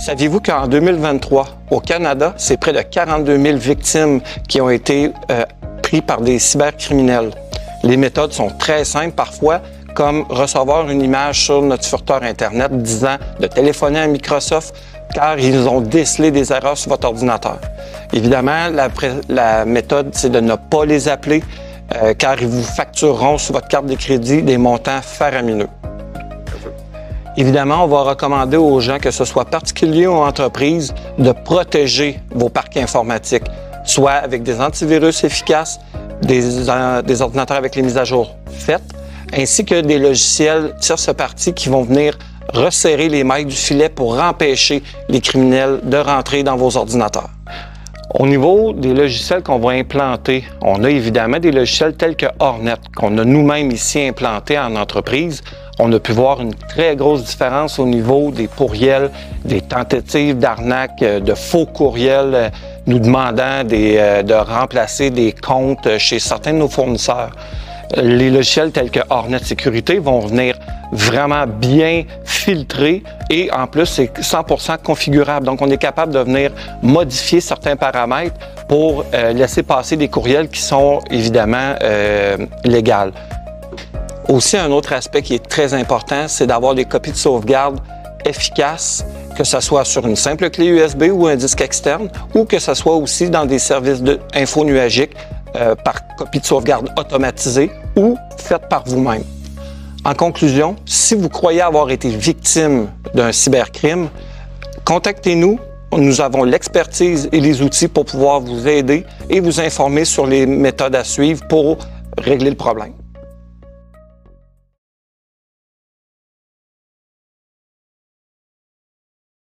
Saviez-vous qu'en 2023, au Canada, c'est près de 42 000 victimes qui ont été prises par des cybercriminels? Les méthodes sont très simples parfois, comme recevoir une image sur notre furteur Internet disant de téléphoner à Microsoft car ils ont décelé des erreurs sur votre ordinateur. Évidemment, la méthode, c'est de ne pas les appeler car ils vous factureront sur votre carte de crédit des montants faramineux. Évidemment, on va recommander aux gens, que ce soit particuliers ou entreprises, de protéger vos parcs informatiques, soit avec des antivirus efficaces, des ordinateurs avec les mises à jour faites, ainsi que des logiciels tierces parties qui vont venir resserrer les mailles du filet pour empêcher les criminels de rentrer dans vos ordinateurs. Au niveau des logiciels qu'on va implanter, on a évidemment des logiciels tels que Hornet, qu'on a nous-mêmes ici implantés en entreprise. On a pu voir une très grosse différence au niveau des courriels, des tentatives d'arnaque, de faux courriels nous demandant de remplacer des comptes chez certains de nos fournisseurs. Les logiciels tels que Hornet Sécurité vont venir vraiment bien filtrer et en plus, c'est 100% configurable. Donc, on est capable de venir modifier certains paramètres pour laisser passer des courriels qui sont évidemment légaux. Aussi, un autre aspect qui est très important, c'est d'avoir des copies de sauvegarde efficaces, que ce soit sur une simple clé USB ou un disque externe, ou que ce soit aussi dans des services d'info nuagiques par copie de sauvegarde automatisée ou faite par vous-même. En conclusion, si vous croyez avoir été victime d'un cybercrime, contactez-nous. Nous avons l'expertise et les outils pour pouvoir vous aider et vous informer sur les méthodes à suivre pour régler le problème.